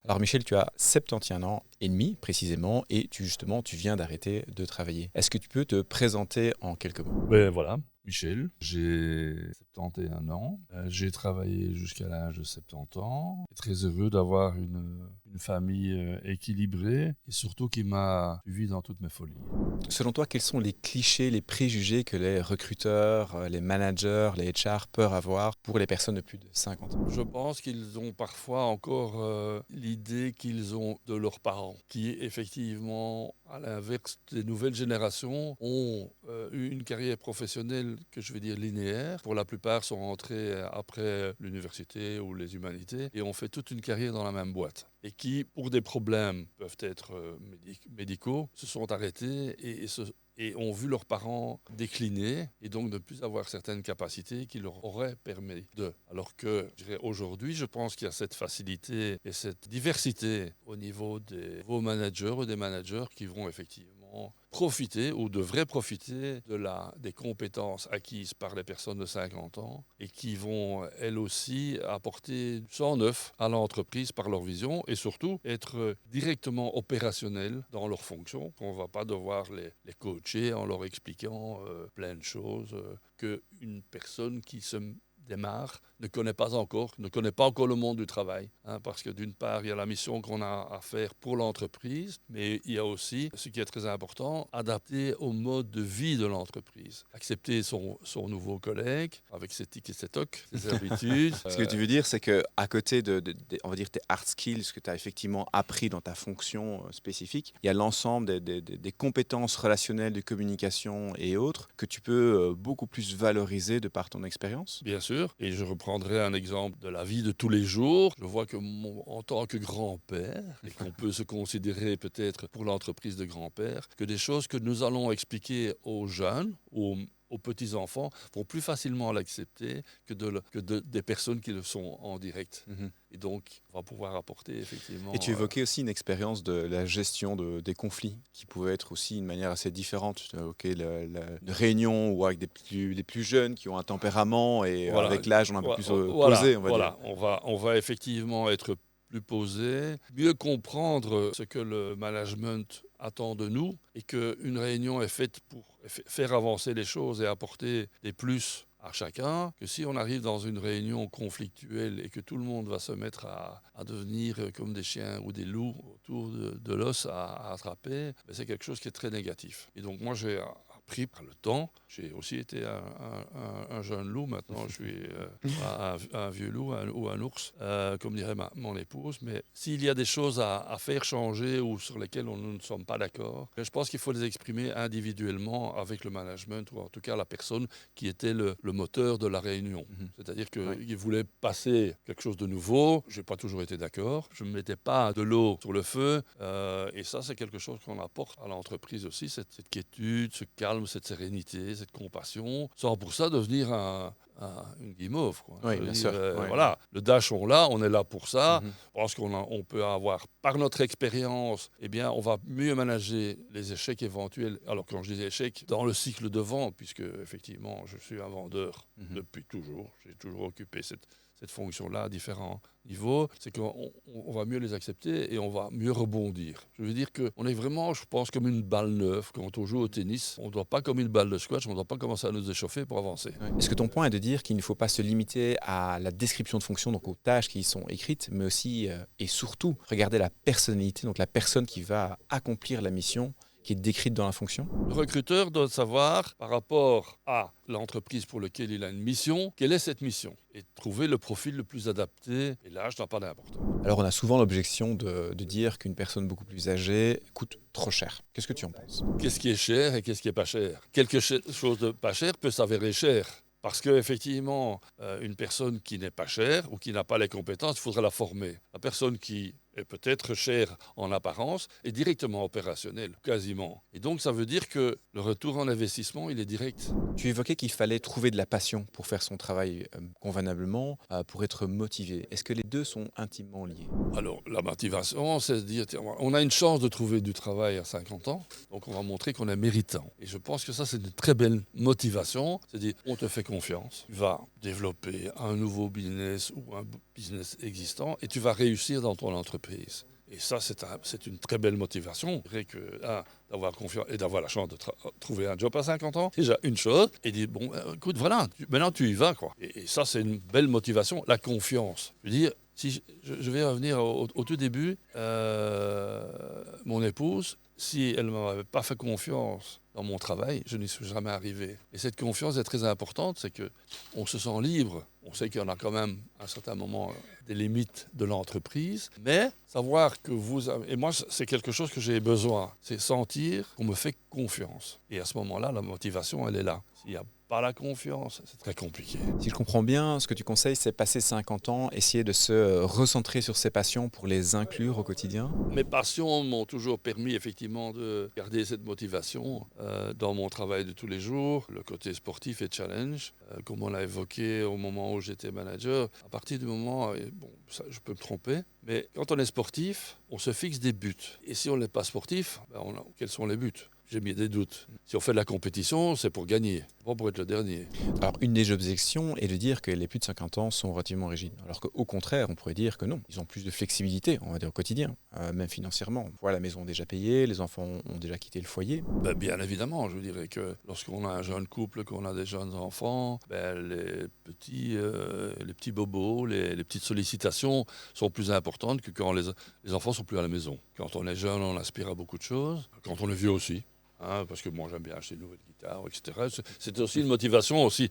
Alors Michel, tu as 71 ans et demi précisément et tu viens d'arrêter de travailler. Est-ce que tu peux te présenter en quelques mots? Ben voilà, Michel, j'ai 71 ans, j'ai travaillé jusqu'à l'âge de 70 ans, et très heureux d'avoir une famille équilibrée et surtout qui m'a suivi dans toutes mes folies. Selon toi, quels sont les clichés, les préjugés que les recruteurs, les managers, les HR peuvent avoir pour les personnes de plus de 50 ans? Je pense qu'ils ont parfois encore l'idée qu'ils ont de leurs parents, qui effectivement, à l'inverse des nouvelles générations, ont eu une carrière professionnelle que je vais dire linéaire. Pour la plupart, sont rentrés après l'université ou les humanités et ont fait toute une carrière dans la même boîte. Et qui, pour des problèmes peuvent être médicaux, se sont arrêtés et ont vu leurs parents décliner et donc ne plus avoir certaines capacités qui leur auraient permis de. Alors que, je dirais, aujourd'hui, je pense qu'il y a cette facilité et cette diversité au niveau des nouveaux managers ou des managers qui vont effectivement profiter ou devraient profiter des compétences acquises par les personnes de 50 ans et qui vont, elles aussi, apporter du sang neuf à l'entreprise par leur vision et surtout être directement opérationnels dans leurs fonctions, qu'on ne va pas devoir les coacher en leur expliquant plein de choses qu'une personne qui se démarre ne connaît pas encore le monde du travail. Parce que d'une part, il y a la mission qu'on a à faire pour l'entreprise, mais il y a aussi, ce qui est très important, adapter au mode de vie de l'entreprise. Accepter son nouveau collègue avec ses tics et ses tocs, ses habitudes. Ce que tu veux dire, c'est qu'à côté on va dire, tes hard skills, ce que tu as effectivement appris dans ta fonction spécifique, il y a l'ensemble des compétences relationnelles, de communication et autres que tu peux beaucoup plus valoriser de par ton expérience. Bien sûr, et je reprendrai un exemple de la vie de tous les jours. Je vois que en tant que grand-père, et qu'on peut se considérer peut-être pour l'entreprise de grand-père, que des choses que nous allons expliquer aux jeunes, aux petits-enfants, vont plus facilement l'accepter que des personnes qui le sont en direct. Mhm. Et donc, on va pouvoir apporter effectivement... Et tu évoquais aussi une expérience de la gestion des conflits, qui pouvait être aussi une manière assez différente. Tu as évoqué une réunion ou avec des plus jeunes qui ont un tempérament et Voilà, avec l'âge, on est un peu plus voilà, posé, on va dire. voilà. On va effectivement être plus posé, mieux comprendre ce que le management attend de nous et qu'une réunion est faite pour faire avancer les choses et apporter des plus à chacun, que si on arrive dans une réunion conflictuelle et que tout le monde va se mettre à devenir comme des chiens ou des loups autour de l'os à attraper, ben c'est quelque chose qui est très négatif. Et donc moi j'ai appris par le temps, j'ai aussi été un jeune loup, maintenant je suis un vieux loup ou un ours, comme dirait mon épouse, mais s'il y a des choses à faire changer ou sur lesquelles nous ne sommes pas d'accord, je pense qu'il faut les exprimer individuellement avec le management ou en tout cas la personne qui était le moteur de la réunion. Mhm. C'est-à-dire Oui. qu'il voulait passer quelque chose de nouveau. Je n'ai pas toujours été d'accord. Je ne mettais pas de l'eau sur le feu. Et ça, c'est quelque chose qu'on apporte à l'entreprise aussi, cette quiétude, ce calme, cette sérénité, cette compassion, sans pour ça devenir une guimauve, quoi. Oui, Je veux bien dire, sûr. Oui, oui. voilà, le dash, on est là pour ça. Mhm. Je pense on peut avoir, par notre expérience, eh bien, on va mieux manager les échecs éventuels. Alors, quand je dis échecs, dans le cycle de vente, puisque, effectivement, je suis un vendeur depuis toujours. J'ai toujours occupé cette fonction-là à différents niveaux. C'est qu'on va mieux les accepter et on va mieux rebondir. Je veux dire qu'on est vraiment, je pense, comme une balle neuve. Quand on joue au tennis, on ne doit pas, comme une balle de squash, on ne doit pas commencer à nous échauffer pour avancer. Ouais. Est-ce que ton point est de dire qu'il ne faut pas se limiter à la description de fonction, donc aux tâches qui y sont écrites, mais aussi et surtout regarder la personnalité, donc la personne qui va accomplir la mission qui est décrite dans la fonction? Le recruteur doit savoir, par rapport à l'entreprise pour laquelle il a une mission, quelle est cette mission et trouver le profil le plus adapté. Et l'âge n'a pas d'importance. Alors on a souvent l'objection de dire qu'une personne beaucoup plus âgée coûte trop cher. Qu'est-ce que tu en penses? Qu'est-ce qui est cher et qu'est-ce qui est pas cher? Quelque chose de pas cher peut s'avérer cher. Parce qu'effectivement, une personne qui n'est pas chère ou qui n'a pas les compétences, il faudra la former. La personne qui est peut-être chère en apparence est directement opérationnelle, quasiment. Et donc, ça veut dire que le retour en investissement, il est direct. Tu évoquais qu'il fallait trouver de la passion pour faire son travail convenablement, pour être motivé. Est-ce que les deux sont intimement liés? Alors, la motivation, c'est de dire, tiens, on a une chance de trouver du travail à 50 ans, donc on va montrer qu'on est méritant. Et je pense que ça, c'est une très belle motivation. C'est de dire, on te fait confiance, tu vas développer un nouveau business ou un business existant et tu vas réussir dans ton entreprise. l'entreprise. Et ça, c'est une très belle motivation. Je dirais que d'avoir confiance et d'avoir la chance de trouver un job à 50 ans, déjà une chose. Et dire, bon, écoute, voilà, maintenant tu y vas, quoi. Et ça, c'est une belle motivation, la confiance. Je veux dire, si je vais revenir au tout début, mon épouse, si elle ne m'avait pas fait confiance dans mon travail, je n'y suis jamais arrivé. Et cette confiance est très importante, c'est qu'on se sent libre. On sait qu'il y en a quand même, à un certain moment, des limites de l'entreprise. Mais savoir que vous avez... Et moi, c'est quelque chose que j'ai besoin. C'est sentir qu'on me fait confiance. Et à ce moment-là, la motivation, elle est là. S'il n'y a pas la confiance, c'est très compliqué. Si je comprends bien, ce que tu conseilles, c'est passer 50 ans, essayer de se recentrer sur ses passions pour les inclure au quotidien. Mes passions m'ont toujours permis effectivement de garder cette motivation dans mon travail de tous les jours. Le côté sportif et challenge, comme on l'a évoqué au moment où j'étais manager. À partir du moment, bon, ça, je peux me tromper, mais quand on est sportif, on se fixe des buts. Et si on n'est pas sportif, quels sont les buts ? J'ai mis des doutes. Si on fait de la compétition, c'est pour gagner, pas pour être le dernier. Alors, une des objections est de dire que les plus de 50 ans sont relativement rigides. Alors qu'au contraire, on pourrait dire que non, ils ont plus de flexibilité, on va dire, au quotidien, même financièrement. Voilà, la maison est déjà payée, les enfants ont déjà quitté le foyer. Bien évidemment, je dirais que lorsqu'on a un jeune couple, qu'on a des jeunes enfants, les petits bobos, les petites sollicitations sont plus importantes que quand les enfants sont plus à la maison. Quand on est jeune, on aspire à beaucoup de choses. Quand on est vieux aussi. Parce que moi j'aime bien acheter de nouvelles guitares, etc. C'était aussi une motivation aussi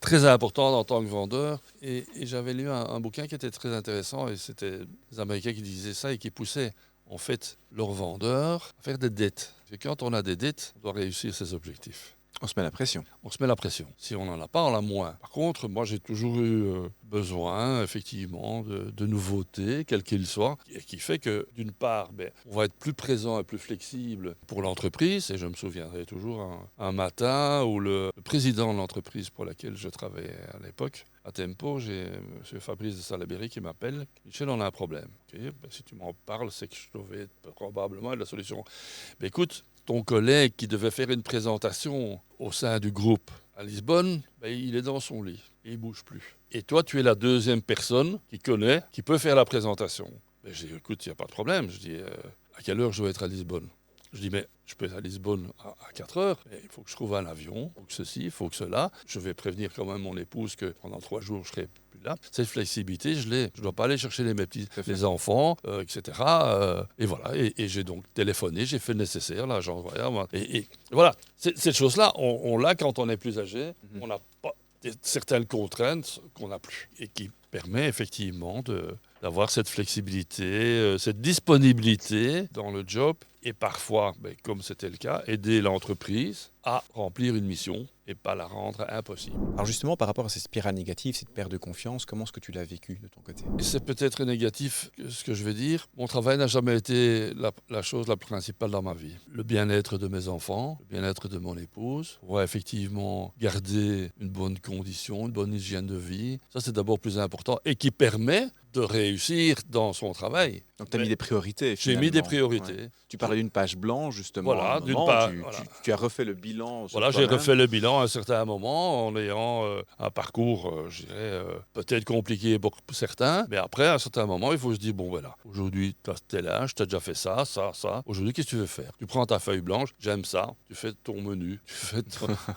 très importante en tant que vendeur. Et j'avais lu un bouquin qui était très intéressant, et c'était des Américains qui disaient ça et qui poussaient en fait leurs vendeurs à faire des dettes. Et quand on a des dettes, on doit réussir ses objectifs. On se met la pression. On se met la pression. Si on n'en a pas, on en a moins. Par contre, moi, j'ai toujours eu besoin, effectivement, de nouveautés, quelles qu'elles soient, et qui fait que, d'une part, on va être plus présent et plus flexible pour l'entreprise. Et je me souviendrai toujours un matin où le président de l'entreprise pour laquelle je travaillais à l'époque, à Tempo, j'ai M. Fabrice de Salaberry qui m'appelle. Michel, on a un problème. Okay, si tu m'en parles, c'est que je devais probablement être la solution. Écoute, ton collègue qui devait faire une présentation au sein du groupe à Lisbonne, il est dans son lit, il ne bouge plus. Et toi, tu es la deuxième personne qui connaît, qui peut faire la présentation. Je dis, écoute, il n'y a pas de problème. Je dis, à quelle heure je dois être à Lisbonne ? Je dis, mais je peux être à Lisbonne à 4 heures. Il faut que je trouve un avion, il faut que ceci, il faut que cela. Je vais prévenir quand même mon épouse que pendant 3 jours, je serai plus là. Cette flexibilité, je l'ai. Je ne dois pas aller chercher les enfants, etc. Et voilà. Et j'ai donc téléphoné, j'ai fait le nécessaire, l'agence royale. Et voilà, cette chose-là, on l'a quand on est plus âgé. On n'a pas certaines contraintes qu'on n'a plus. Et qui permet effectivement d'avoir cette flexibilité, cette disponibilité dans le job. Et parfois, comme c'était le cas, aider l'entreprise à remplir une mission et pas la rendre impossible. Alors justement, par rapport à cette spirale négative, cette perte de confiance, comment est-ce que tu l'as vécu de ton côté ? Et c'est peut-être négatif ce que je vais dire. Mon travail n'a jamais été la chose la principale dans ma vie. Le bien-être de mes enfants, le bien-être de mon épouse, pour effectivement garder une bonne condition, une bonne hygiène de vie, ça c'est d'abord plus important et qui permet de réussir dans son travail. Donc tu as mis des priorités finalement. J'ai mis des priorités. Ouais. Tu parlais d'une page blanche justement. Voilà, tu as refait le bilan. Voilà, j'ai refait le bilan à un certain moment en ayant un parcours, je dirais, peut-être compliqué pour certains. Mais après, à un certain moment, il faut se dire, bon voilà, aujourd'hui, tu as tel âge, tu as déjà fait ça, ça, ça. Aujourd'hui, qu'est-ce que tu veux faire ? Tu prends ta feuille blanche, j'aime ça, tu fais ton menu, tu fais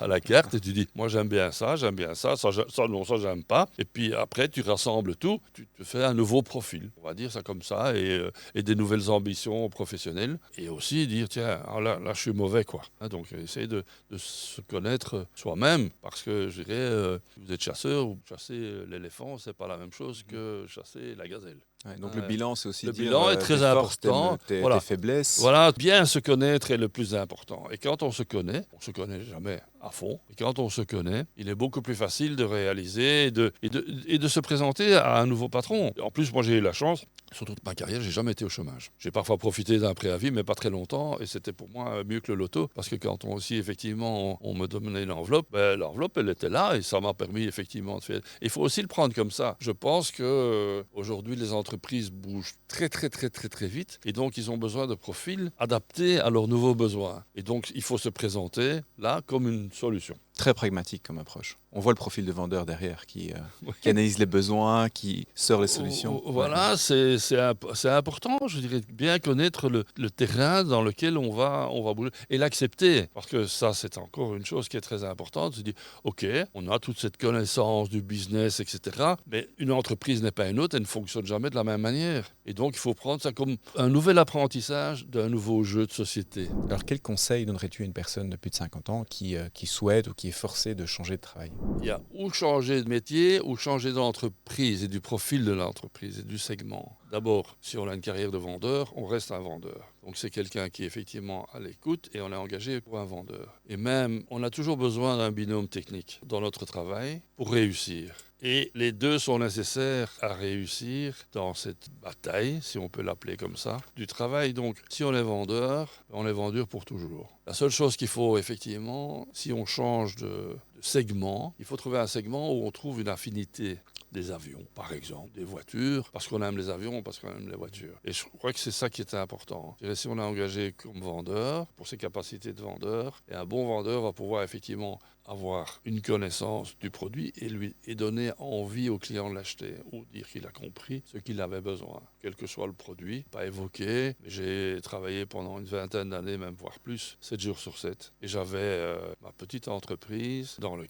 à la carte et tu dis, moi j'aime bien ça, ça non, ça j'aime pas. Et puis après, tu rassembles tout, tu te fais un nouveau profil, on va dire ça comme ça, et des nouvelles ambitions professionnelles. Et aussi dire, tiens, là je suis mauvais, quoi. Donc, essayer de se connaître soi-même, parce que, je dirais, vous êtes chasseur, ou chasser l'éléphant, c'est pas la même chose que chasser la gazelle. Ouais, donc le bilan, c'est aussi le bilan est très important. Tes faiblesses. Voilà, bien se connaître est le plus important. Et quand on se connaît jamais à fond. Et quand on se connaît, il est beaucoup plus facile de réaliser et de se présenter à un nouveau patron. En plus, moi, j'ai eu la chance, sur toute ma carrière, j'ai jamais été au chômage. J'ai parfois profité d'un préavis, mais pas très longtemps. Et c'était pour moi mieux que le loto. Parce que quand effectivement, on me donnait l'enveloppe, l'enveloppe, elle était là et ça m'a permis effectivement de faire. Il faut aussi le prendre comme ça. Je pense qu'aujourd'hui, les entreprises bougent très, très, très, très, très vite. Et donc, ils ont besoin de profils adaptés à leurs nouveaux besoins. Et donc, il faut se présenter là comme une solution. Très pragmatique comme approche. On voit le profil de vendeur derrière qui analyse les besoins, qui sort les solutions. Voilà, c'est important, je dirais, bien connaître le terrain dans lequel on va bouger et l'accepter. Parce que ça, c'est encore une chose qui est très importante. Se dire, OK, on a toute cette connaissance du business, etc. Mais une entreprise n'est pas une autre, elle ne fonctionne jamais de la même manière. Et donc, il faut prendre ça comme un nouvel apprentissage d'un nouveau jeu de société. Alors, quel conseil donnerais-tu à une personne de plus de 50 ans qui souhaite ou qui est forcée de changer de travail? Il y a ou changer de métier ou changer d'entreprise et du profil de l'entreprise et du segment. D'abord, si on a une carrière de vendeur, on reste un vendeur. Donc c'est quelqu'un qui est effectivement à l'écoute et on est engagé pour un vendeur. Et même, on a toujours besoin d'un binôme technique dans notre travail pour réussir. Et les deux sont nécessaires à réussir dans cette bataille, si on peut l'appeler comme ça, du travail. Donc, si on est vendeur pour toujours. La seule chose qu'il faut effectivement, si on change de segment, il faut trouver un segment où on trouve une affinité. Des avions, par exemple, des voitures, parce qu'on aime les avions, parce qu'on aime les voitures. Et je crois que c'est ça qui est important. Je dirais, si on est engagé comme vendeur, pour ses capacités de vendeur, et un bon vendeur va pouvoir effectivement avoir une connaissance du produit et donner envie au client de l'acheter, ou dire qu'il a compris ce qu'il avait besoin, quel que soit le produit. Pas évoqué, mais j'ai travaillé pendant une vingtaine d'années, même voire plus, 7 jours sur 7. Et j'avais ma petite entreprise dans le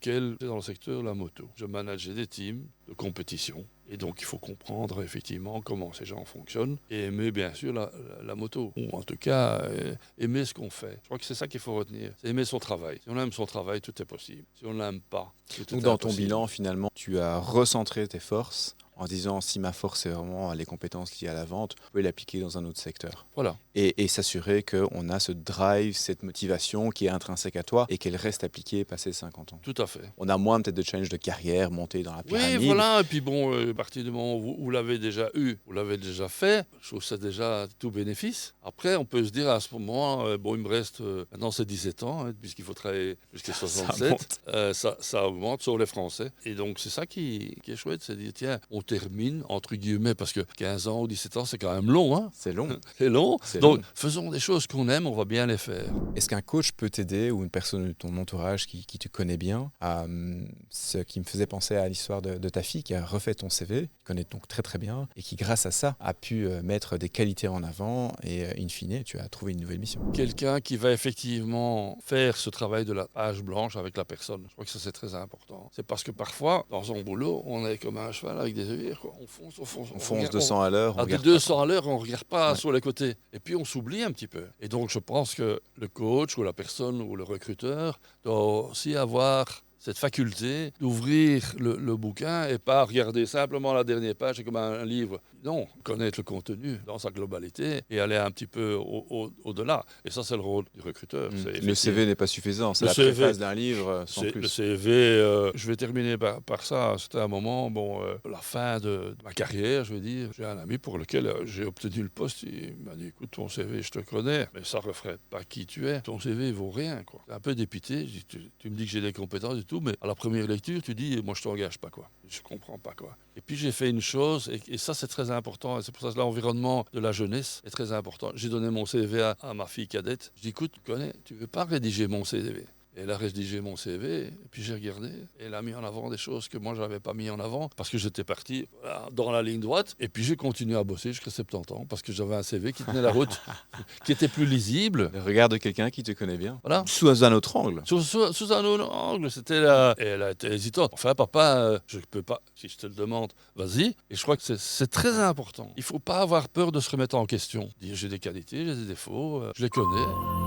secteur de la moto. Je manageais des teams de compétition. Et donc, il faut comprendre effectivement comment ces gens fonctionnent et aimer bien sûr la moto. Ou en tout cas, aimer ce qu'on fait. Je crois que c'est ça qu'il faut retenir. C'est aimer son travail. Si on aime son travail, tout est possible. Si on ne l'aime pas, tout est impossible. Donc, dans ton bilan, finalement, tu as recentré tes forces en disant si ma force c'est vraiment les compétences liées à la vente, on peut l'appliquer dans un autre secteur. Voilà. Et s'assurer qu'on a ce drive, cette motivation qui est intrinsèque à toi et qu'elle reste appliquée passé 50 ans. Tout à fait. On a moins peut-être de challenge de carrière, monter dans la pyramide. Oui, voilà. Et puis bon, à partir du moment où vous l'avez déjà eu, vous l'avez déjà fait, je trouve que c'est déjà tout bénéfice. Après, on peut se dire à ce moment, il me reste, maintenant c'est 17 ans, puisqu'il faut travailler jusqu'à 67. Ça augmente sur les Français. Et donc, c'est ça qui est chouette, c'est de dire, tiens, on termine, entre guillemets, parce que 15 ans ou 17 ans, c'est quand même long. Hein. C'est long. C'est long. C'est Donc, long. faisons des choses qu'on aime, on va bien les faire. Est-ce qu'un coach peut t'aider ou une personne de ton entourage qui te connaît bien? Ce qui me faisait penser à l'histoire de ta fille qui a refait ton CV, qui connaît donc très très bien et qui, grâce à ça, a pu mettre des qualités en avant et, in fine, tu as trouvé une nouvelle mission. Quelqu'un qui va effectivement faire ce travail de la page blanche avec la personne. Je crois que ça, c'est très important. C'est parce que parfois, dans son boulot, on est comme un cheval avec des œillères. On fonce 200 à l'heure. À 200 à l'heure, on ne regarde pas sur les côtés. Et puis, on s'oublie un petit peu. Et donc, je pense que le coach ou la personne ou le recruteur doit aussi avoir cette faculté d'ouvrir le bouquin et pas regarder simplement la dernière page, c'est comme un livre. Non, connaître le contenu dans sa globalité et aller un petit peu au-delà. Et ça, c'est le rôle du recruteur. Le CV n'est pas suffisant, c'est la préface d'un livre sans plus. Le CV, je vais terminer par ça. C'était un moment, la fin de ma carrière, je veux dire. J'ai un ami pour lequel j'ai obtenu le poste. Il m'a dit, écoute, ton CV, je te connais, mais ça ne reflète pas qui tu es. Ton CV ne vaut rien, quoi. C'est un peu dépité. Je dis, tu me dis que j'ai des compétences et tout, mais à la première lecture, tu dis, moi, je ne t'engage pas, quoi. Je ne comprends pas, quoi. Et puis, j'ai fait une chose, et ça, c'est très important. Et c'est pour ça que l'environnement de la jeunesse est très important. J'ai donné mon CV à ma fille cadette. Je dis, écoute, tu ne veux pas rédiger mon CV? Et elle a rédigé mon CV, et puis j'ai regardé, et elle a mis en avant des choses que moi, je n'avais pas mis en avant, parce que j'étais parti dans la ligne droite, et puis j'ai continué à bosser jusqu'à 70 ans, parce que j'avais un CV qui tenait la route, qui était plus lisible. Le regard de quelqu'un qui te connaît bien. Voilà. Sous un autre angle. Sous un autre angle, c'était là. Et elle a été hésitante. Enfin, papa, je ne peux pas, si je te le demande, vas-y. Et je crois que c'est très important. Il ne faut pas avoir peur de se remettre en question. Dire, j'ai des qualités, j'ai des défauts, je les connais.